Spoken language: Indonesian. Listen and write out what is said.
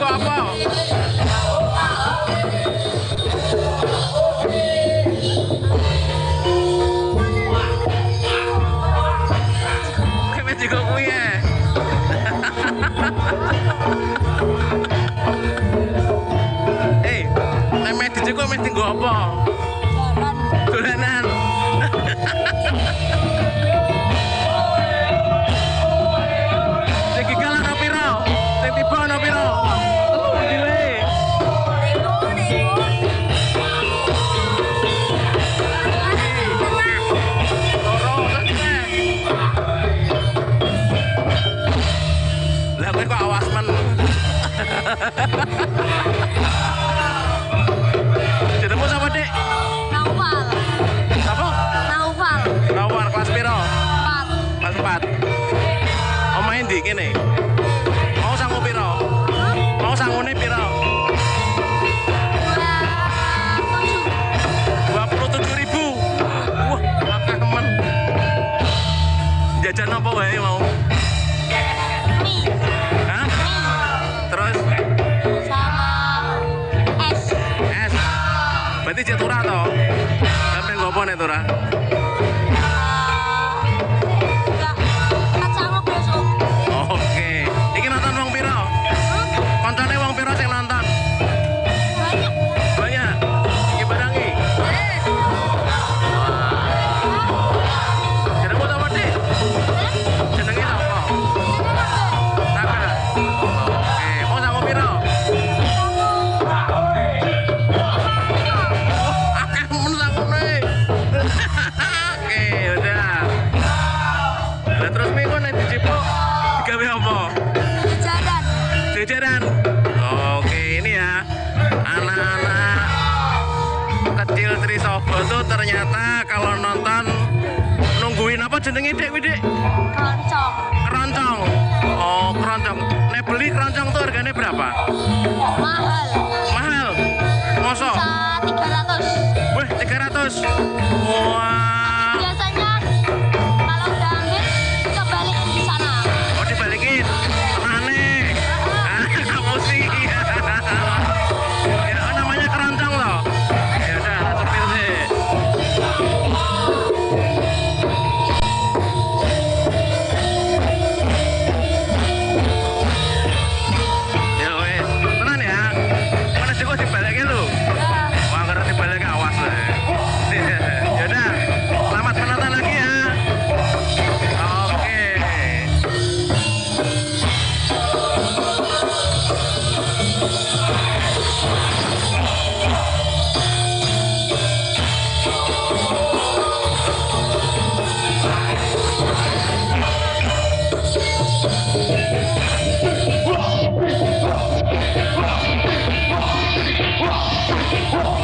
apa? Kayak juga kuwi ya. Nek medis iku mesti nggo apa? Dolanan. Sing gigal ana piro? Sing tiba ana piro? Telu dile. Lah kowe kok awas men. Jenengmu sapa, Dik? Naufal. Sapa? Naufal. Naufal kelas piro? 4. Kelas 4. Omahe ndi kene? Mau sangu piro? Mau sangune piro? 27.000. Wah, akeh temen. Jajan apa wae mau? Mie. Hah? Mie. Terus Sama es. es. Berarti cek turah toh? Sampai ngopo nek turah? Enggak. Kacang besok. Oke. Iki nonton wong piro? Koncone wong piro sing nonton? Banyak. Banyak. Iki barangi. Jenengmu sapa, Dik? Jenenge sapa? Taka. Oke, mau sangu piro? Akeh men sangune. Oke, udah. Lah terus minggu nek dijipuk digawe apa? Jajan. Jajaran. Oke, ini ya. Anak-anak kecil Trisobo tuh ternyata kalau nonton nungguin apa jenenge Dek wi, Dek? Keroncong. Keroncong. Oh, keroncong. Nek beli keroncong tuh harganya berapa? Mahal. Mahal. Mosok? Bisa 300. Wih, 300. Wah. Biasanya kalau udah ambil kebalikin di sana. Oh, dibalikin. Aneh. Kamu sih. Ya, namanya keroncong loh. Ya udah, sepil sih. Ya wes, tenan ya. Mana sih kok dibalikin lu? Wah, karena dibalik awas lah. Ya udah, selamat menonton lagi ya. Oke. Whoa!